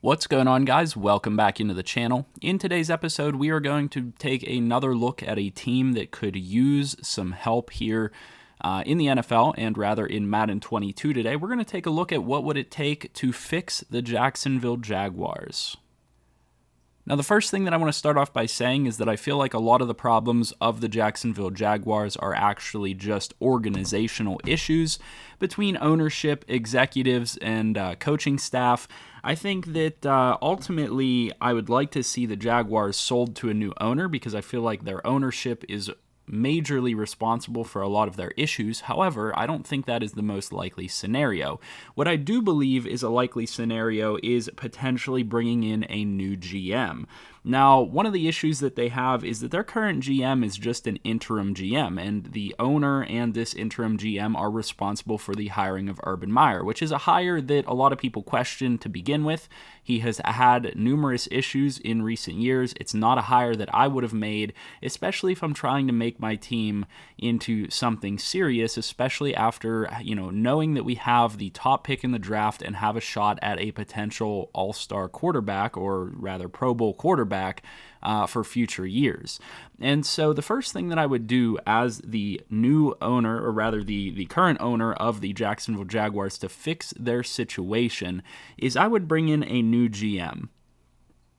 What's going on, guys? Welcome back into the channel. In today's episode, we are going to take another look at a team that could use some help here in the NFL, and rather in Madden 22 today. We're going to take a look at what would it take to fix the Jacksonville Jaguars. Now, the first thing that I want to start off by saying is that I feel like a lot of the problems of the Jacksonville Jaguars are actually just organizational issues between ownership, executives, and coaching staff. I think that ultimately I would like to see the Jaguars sold to a new owner because I feel like their ownership is majorly responsible for a lot of their issues. However, I don't think that is the most likely scenario. What I do believe is a likely scenario is potentially bringing in a new GM. Now, one of the issues that they have is that their current GM is just an interim GM, and the owner and this interim GM are responsible for the hiring of Urban Meyer, which is a hire that a lot of people question to begin with. He has had numerous issues in recent years. It's not a hire that I would have made, especially if I'm trying to make my team into something serious, especially after, knowing that we have the top pick in the draft and have a shot at a potential all-star quarterback, or rather Pro Bowl quarterback, for future years. And so the first thing that I would do as the new owner, or rather the current owner of the Jacksonville Jaguars, to fix their situation is I would bring in a new GM.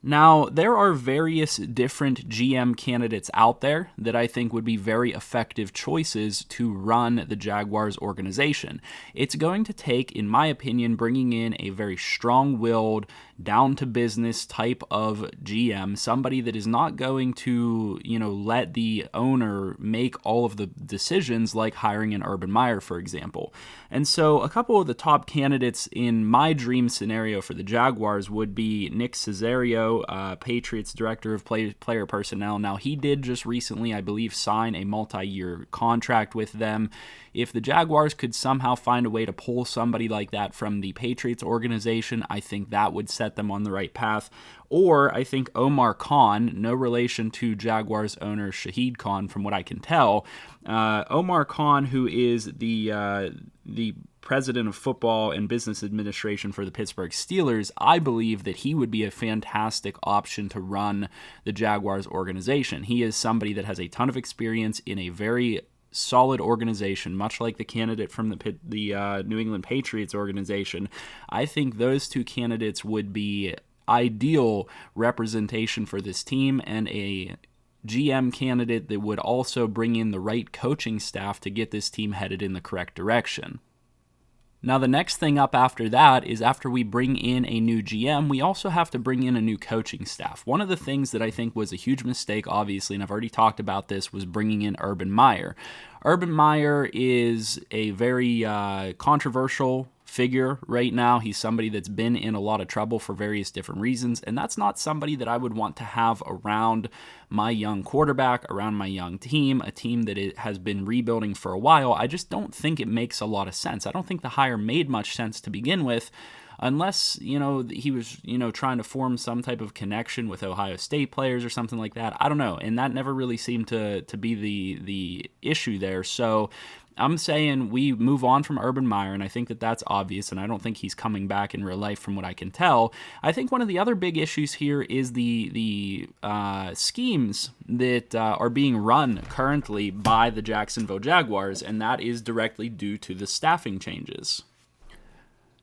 Now, there are various different GM candidates out there that I think would be very effective choices to run the Jaguars organization. It's going to take, in my opinion, bringing in a very strong-willed, down-to-business type of GM, somebody that is not going to, let the owner make all of the decisions, like hiring an Urban Meyer, for example. And so a couple of the top candidates in my dream scenario for the Jaguars would be Nick Caserio, Patriots Director of Player Personnel. Now, he did just recently, I believe, sign a multi-year contract with them. If the Jaguars could somehow find a way to pull somebody like that from the Patriots organization, I think that would set them on the right path. Or I think Omar Khan, no relation to Jaguars owner Shahid Khan from what I can tell, Omar Khan, who is the president of football and business administration for the Pittsburgh Steelers, I believe that he would be a fantastic option to run the Jaguars organization. He is somebody that has a ton of experience in a very solid organization, much like the candidate from the New England Patriots organization. I think those two candidates would be ideal representation for this team, and a GM candidate that would also bring in the right coaching staff to get this team headed in the correct direction. Now, the next thing up after that is, after we bring in a new GM, we also have to bring in a new coaching staff. One of the things that I think was a huge mistake, obviously, and I've already talked about this, was bringing in Urban Meyer. Urban Meyer is a very controversial figure right now. He's somebody that's been in a lot of trouble for various different reasons, and that's not somebody that I would want to have around my young quarterback, around my young team, a team that it has been rebuilding for a while. I just don't think it makes a lot of sense. I don't think the hire made much sense to begin with, unless, he was, trying to form some type of connection with Ohio State players or something like that. I don't know, and that never really seemed to be the issue there. So I'm saying we move on from Urban Meyer, and I think that that's obvious, and I don't think he's coming back in real life from what I can tell. I think one of the other big issues here is the schemes that are being run currently by the Jacksonville Jaguars, and that is directly due to the staffing changes.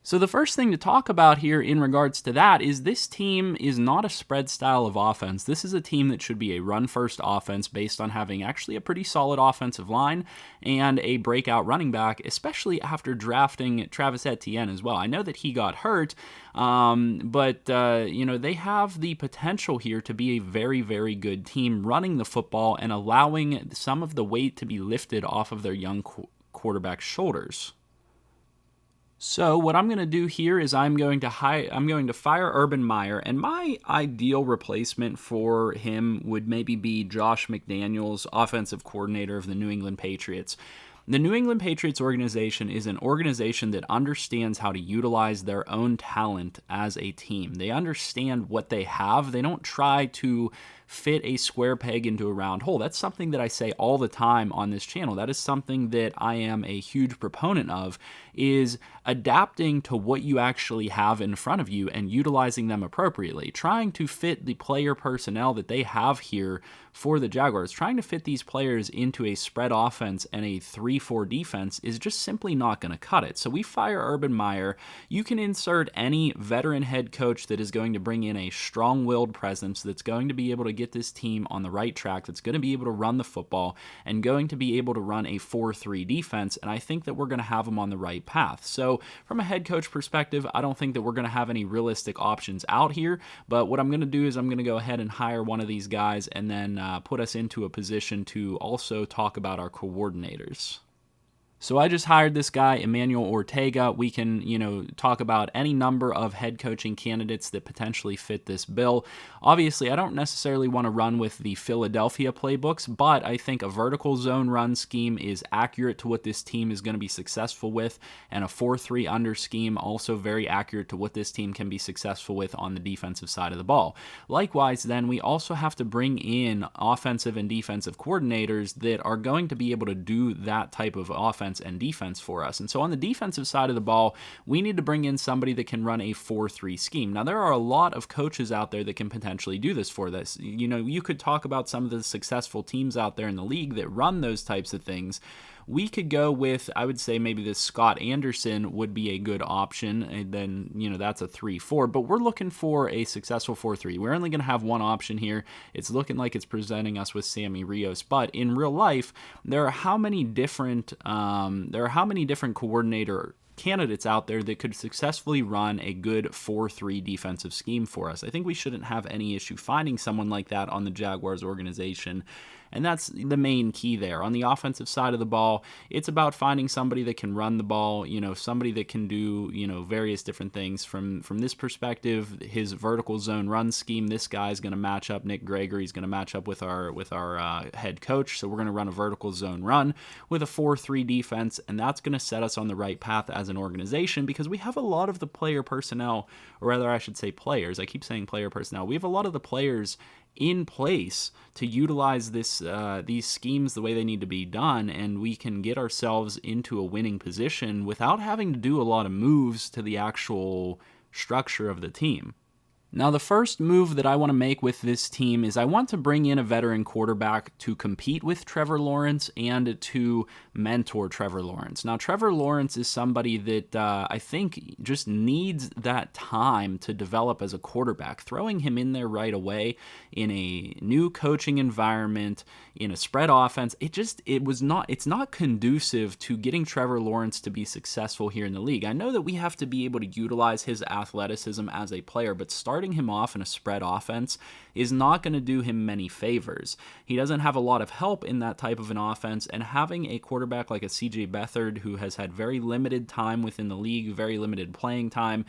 So the first thing to talk about here in regards to that is this team is not a spread style of offense. This is a team that should be a run-first offense based on having actually a pretty solid offensive line and a breakout running back, especially after drafting Travis Etienne as well. I know that he got hurt, but they have the potential here to be a very, very good team running the football and allowing some of the weight to be lifted off of their young quarterback's shoulders. So what I'm going to do here is I'm going to fire Urban Meyer, and my ideal replacement for him would maybe be Josh McDaniels, offensive coordinator of the New England Patriots. The New England Patriots organization is an organization that understands how to utilize their own talent as a team. They understand what they have. They don't try to fit a square peg into a round hole. That's something that I say all the time on this channel. That is something that I am a huge proponent of, is adapting to what you actually have in front of you and utilizing them appropriately. Trying to fit the player personnel that they have here for the Jaguars, trying to fit these players into a spread offense and a 3-4 defense is just simply not going to cut it. So we fire Urban Meyer. You can insert any veteran head coach that is going to bring in a strong-willed presence, that's going to be able to get this team on the right track, that's going to be able to run the football, and going to be able to run a 4-3 defense, and I think that we're going to have them on the right path. So from a head coach perspective, I don't think that we're going to have any realistic options out here, but what I'm going to do is I'm going to go ahead and hire one of these guys and then put us into a position to also talk about our coordinators. So I just hired this guy, Emmanuel Ortega. We can, talk about any number of head coaching candidates that potentially fit this bill. Obviously, I don't necessarily want to run with the Philadelphia playbooks, but I think a vertical zone run scheme is accurate to what this team is going to be successful with, and a 4-3 under scheme also very accurate to what this team can be successful with on the defensive side of the ball. Likewise, then, we also have to bring in offensive and defensive coordinators that are going to be able to do that type of offense and defense for us. And so on the defensive side of the ball, we need to bring in somebody that can run a 4-3 scheme. Now, there are a lot of coaches out there that can potentially do this for this. You could talk about some of the successful teams out there in the league that run those types of things. We could go with, I would say maybe this Scott Anderson would be a good option, and then, that's a 3-4, but we're looking for a successful 4-3. We're only going to have one option here. It's looking like it's presenting us with Sammy Rios, but in real life, there are how many different coordinator candidates out there that could successfully run a good 4-3 defensive scheme for us. I think we shouldn't have any issue finding someone like that on the Jaguars organization. And that's the main key there. On the offensive side of the ball, it's about finding somebody that can run the ball, somebody that can do, various different things. From this perspective, his vertical zone run scheme, this guy is going to match up. Nick Gregory's going to match up with our head coach. So we're going to run a vertical zone run with a 4-3 defense, and that's going to set us on the right path as an organization, because we have a lot of the player personnel, or rather I should say players. I keep saying player personnel. We have a lot of the players in place to utilize these schemes the way they need to be done, and we can get ourselves into a winning position without having to do a lot of moves to the actual structure of the team. Now, the first move that I want to make with this team is I want to bring in a veteran quarterback to compete with Trevor Lawrence and to mentor Trevor Lawrence. Now, Trevor Lawrence is somebody that I think just needs that time to develop as a quarterback. Throwing him in there right away in a new coaching environment, in a spread offense, it's not conducive to getting Trevor Lawrence to be successful here in the league. I know that we have to be able to utilize his athleticism as a player, but starting him off in a spread offense is not going to do him many favors. He doesn't have a lot of help in that type of an offense, and having a quarterback like a CJ Beathard, who has had very limited time within the league, very limited playing time,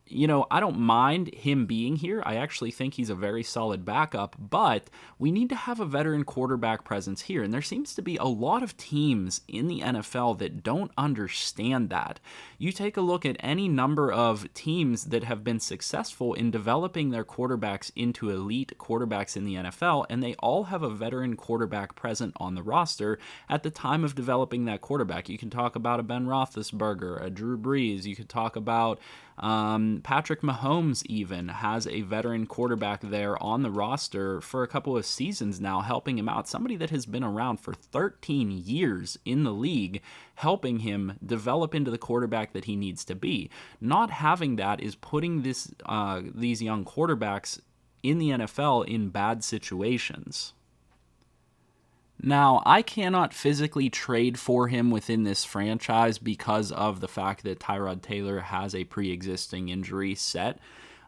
I don't mind him being here. I actually think he's a very solid backup, but we need to have a veteran quarterback presence here. And there seems to be a lot of teams in the NFL that don't understand that. You take a look at any number of teams that have been successful in developing their quarterbacks into elite quarterbacks in the NFL, and they all have a veteran quarterback present on the roster at the time of developing that quarterback. You can talk about a Ben Roethlisberger, a Drew Brees. You could talk about Patrick Mahomes even has a veteran quarterback there on the roster for a couple of seasons now, helping him out. Somebody that has been around for 13 years in the league, helping him develop into the quarterback that he needs to be. Not having that is putting these young quarterbacks in the NFL in bad situations. Now, I cannot physically trade for him within this franchise because of the fact that Tyrod Taylor has a pre-existing injury set.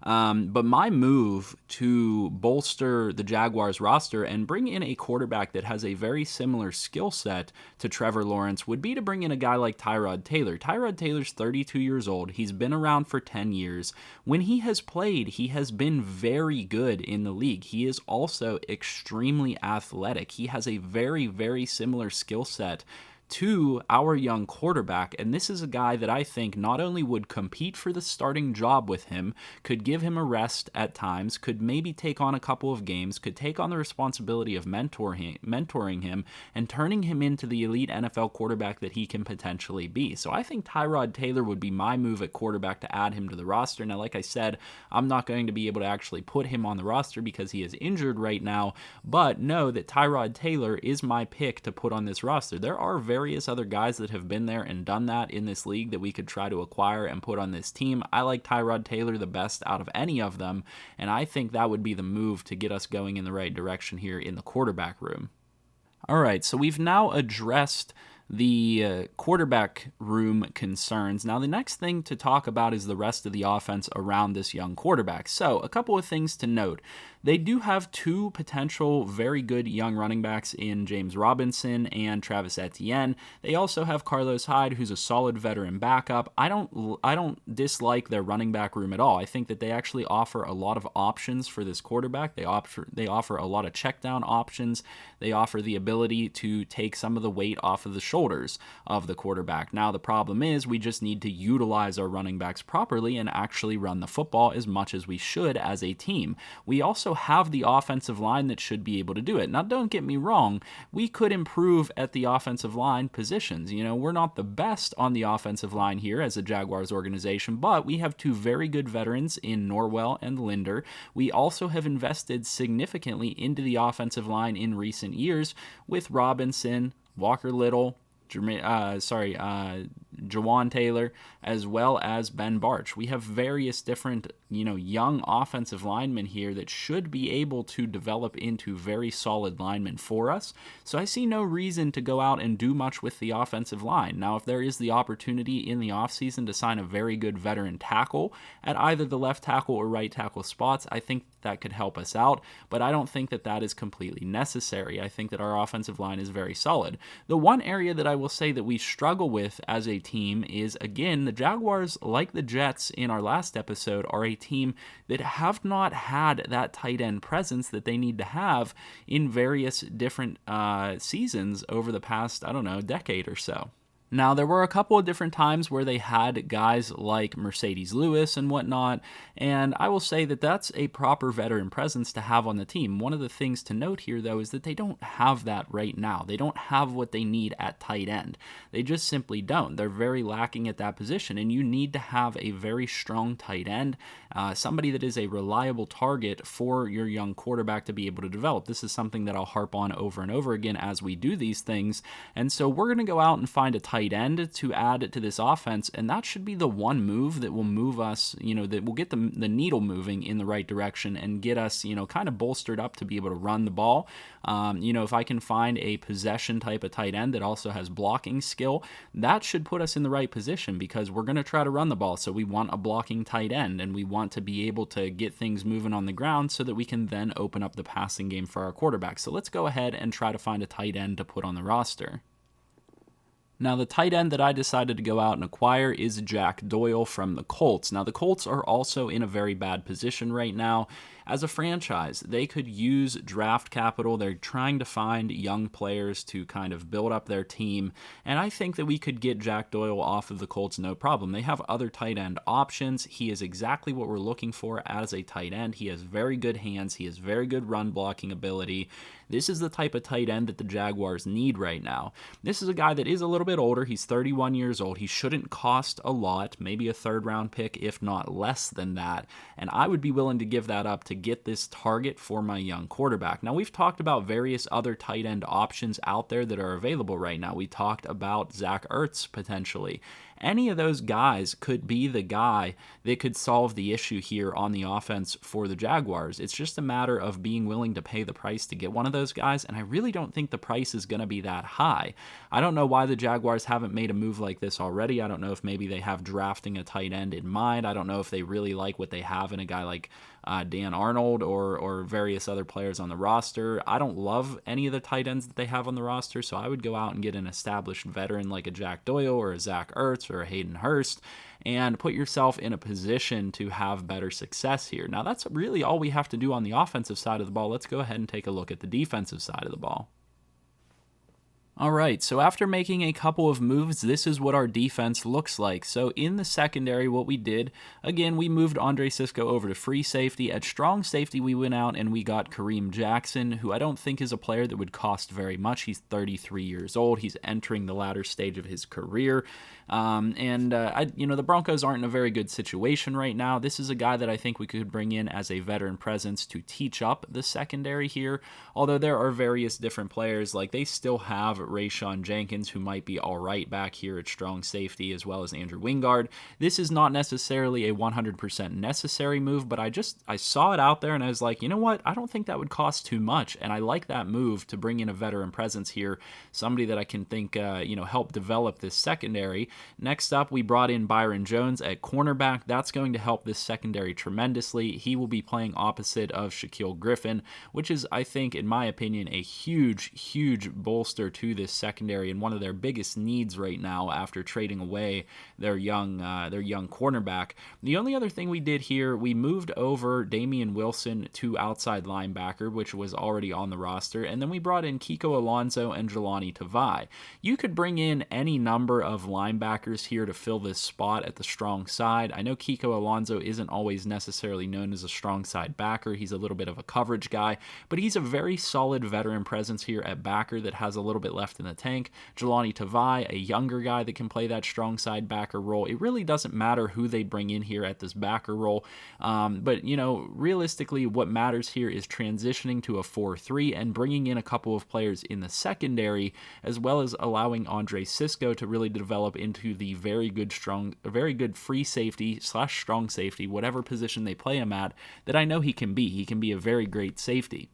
But my move to bolster the Jaguars roster and bring in a quarterback that has a very similar skill set to Trevor Lawrence would be to bring in a guy like Tyrod Taylor. Tyrod Taylor's 32 years old. He's been around for 10 years. When he has played, he has been very good in the league. He is also extremely athletic. He has a very, very similar skill set to our young quarterback, and this is a guy that I think not only would compete for the starting job with him, could give him a rest at times, could maybe take on a couple of games, could take on the responsibility of mentoring him and turning him into the elite NFL quarterback that he can potentially be. So I think Tyrod Taylor would be my move at quarterback to add him to the roster. Now, like I said, I'm not going to be able to actually put him on the roster because he is injured right now, but know that Tyrod Taylor is my pick to put on this roster. There are various other guys that have been there and done that in this league that we could try to acquire and put on this team. I like Tyrod Taylor the best out of any of them, and I think that would be the move to get us going in the right direction here in the quarterback room. All right, so we've now addressed the quarterback room concerns. Now, the next thing to talk about is the rest of the offense around this young quarterback. So, a couple of things to note. They do have two potential very good young running backs in James Robinson and Travis Etienne. They also have Carlos Hyde, who's a solid veteran backup. I don't dislike their running back room at all. I think that they actually offer a lot of options for this quarterback. They offer a lot of check down options. They offer the ability to take some of the weight off of the shoulders of the quarterback. Now, the problem is we just need to utilize our running backs properly and actually run the football as much as we should as a team. We also have the offensive line that should be able to do it. Now, don't get me wrong, we could improve at the offensive line positions. You know, we're not the best on the offensive line here as a Jaguars organization, but we have two very good veterans in Norwell and Linder. We also have invested significantly into the offensive line in recent years with Robinson, Walker Little, Jawan Taylor, as well as Ben Barch. We have various different, young offensive linemen here that should be able to develop into very solid linemen for us. So I see no reason to go out and do much with the offensive line. Now, if there is the opportunity in the offseason to sign a very good veteran tackle at either the left tackle or right tackle spots, I think that could help us out, but I don't think that that is completely necessary. I think that our offensive line is very solid. The one area that I will say that we struggle with as a team is, again, the Jaguars, like the Jets in our last episode, are a team that have not had that tight end presence that they need to have in various different seasons over the past, decade or so. Now, there were a couple of different times where they had guys like Mercedes Lewis and whatnot, and I will say that that's a proper veteran presence to have on the team. One of the things to note here, though, is that they don't have that right now. They don't have what they need at tight end. They just simply don't. They're very lacking at that position, and you need to have a very strong tight end, somebody that is a reliable target for your young quarterback to be able to develop. This is something that I'll harp on over and over again as we do these things, and so we're going to go out and find a tight end to add to this offense, and that should be the one move that will move us, that will get the needle moving in the right direction and get us, kind of bolstered up to be able to run the ball. If I can find a possession type of tight end that also has blocking skill, that should put us in the right position because we're going to try to run the ball. So we want a blocking tight end, and we want to be able to get things moving on the ground so that we can then open up the passing game for our quarterback. So let's go ahead and try to find a tight end to put on the roster. Now, the tight end that I decided to go out and acquire is Jack Doyle from the Colts. Now, the Colts are also in a very bad position right now. As a franchise, they could use draft capital. They're trying to find young players to kind of build up their team, and I think that we could get Jack Doyle off of the Colts no problem. They have other tight end options. He is exactly what we're looking for as a tight end. He has very good hands. He has very good run blocking ability. This is the type of tight end that the Jaguars need right now. This is a guy that is a little bit older. He's 31 years old. He shouldn't cost a lot, maybe a third-round pick, if not less than that, and I would be willing to give that up to get this target for my young quarterback. Now, we've talked about various other tight end options out there that are available right now. We talked about Zach Ertz potentially. Any of those guys could be the guy that could solve the issue here on the offense for the Jaguars. It's just a matter of being willing to pay the price to get one of those guys, and I really don't think the price is going to be that high. I don't know why the Jaguars haven't made a move like this already. I don't know if maybe they have drafting a tight end in mind. I don't know if they really like what they have in a guy like Dan Arnold or various other players on the roster. I don't love any of the tight ends that they have on the roster, so I would go out and get an established veteran like a Jack Doyle or a Zach Ertz or a Hayden Hurst and put yourself in a position to have better success here. Now, that's really all we have to do on the offensive side of the ball. Let's go ahead and take a look at the defensive side of the ball. All right, so after making a couple of moves, this is what our defense looks like. So in the secondary, what we did, again, we moved Andre Cisco over to free safety. At strong safety, we went out and we got Kareem Jackson, who I don't think is a player that would cost very much. He's 33 years old. He's entering the latter stage of his career. The Broncos aren't in a very good situation right now. This is a guy that I think we could bring in as a veteran presence to teach up the secondary here. Although there are various different players, like they still have Rayshon Jenkins, who might be all right back here at strong safety, as well as Andrew Wingard. This is not necessarily a 100% necessary move, but I saw it out there and I was like, you know what? I don't think that would cost too much, and I like that move to bring in a veteran presence here, somebody that I can think help develop this secondary. Next up, we brought in Byron Jones at cornerback. That's going to help this secondary tremendously. He will be playing opposite of Shaquille Griffin, which is, I think, in my opinion, a huge bolster to this secondary and one of their biggest needs right now after trading away their young cornerback. The only other thing we did here, we moved over Damian Wilson to outside linebacker, which was already on the roster, and then we brought in Kiko Alonso and Jelani Tavai. You could bring in any number of linebackers here to fill this spot at the strong side. I know Kiko Alonso isn't always necessarily known as a strong side backer. He's a little bit of a coverage guy, but he's a very solid veteran presence here at backer that has a little bit left in the tank. Jelani Tavai, a younger guy that can play that strong side backer role. It really doesn't matter who they bring in here at this backer role, but realistically, what matters here is transitioning to a 4-3 and bringing in a couple of players in the secondary, as well as allowing Andre Cisco to really develop into the very good free safety / strong safety, whatever position they play him at, that I know he can be. He can be a very great safety.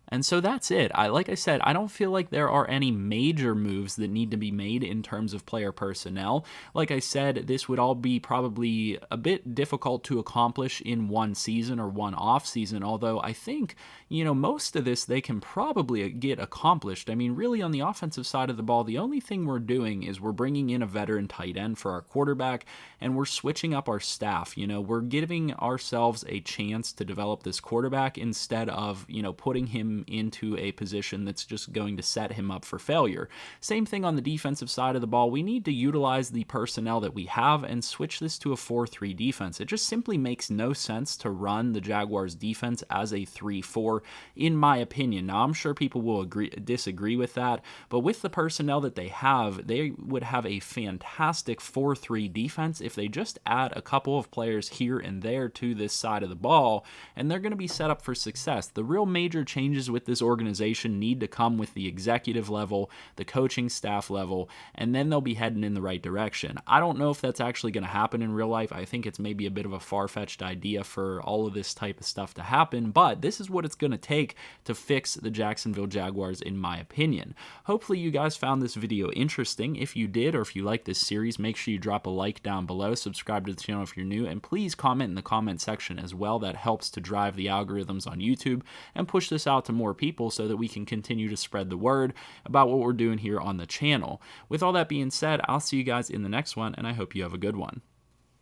And so that's it. Like I said, I don't feel like there are any major moves that need to be made in terms of player personnel. Like I said, this would all be probably a bit difficult to accomplish in one season or one off season, although I think, most of this they can probably get accomplished. I mean, really on the offensive side of the ball, the only thing we're doing is we're bringing in a veteran tight end for our quarterback, and we're switching up our staff. We're giving ourselves a chance to develop this quarterback instead of, putting him into a position that's just going to set him up for failure. Same thing on the defensive side of the ball. We need to utilize the personnel that we have and switch this to a 4-3 defense. It just simply makes no sense to run the Jaguars defense as a 3-4, in my opinion. Now, I'm sure people will disagree with that, but with the personnel that they would have a fantastic 4-3 defense if they just add a couple of players here and there to this side of the ball, and they're going to be set up for success. The real major changes with this organization need to come with the executive level, the coaching staff level, and then they'll be heading in the right direction. I don't know if that's actually going to happen in real life. I think it's maybe a bit of a far-fetched idea for all of this type of stuff to happen, but this is what it's going to take to fix the Jacksonville Jaguars, in my opinion. Hopefully you guys found this video interesting. If you did, or if you like this series, make sure you drop a like down below, subscribe to the channel if you're new, and please comment in the comment section as well. That helps to drive the algorithms on YouTube and push this out to more people so that we can continue to spread the word about what we're doing here on the channel. With all that being said, I'll see you guys in the next one, and I hope you have a good one.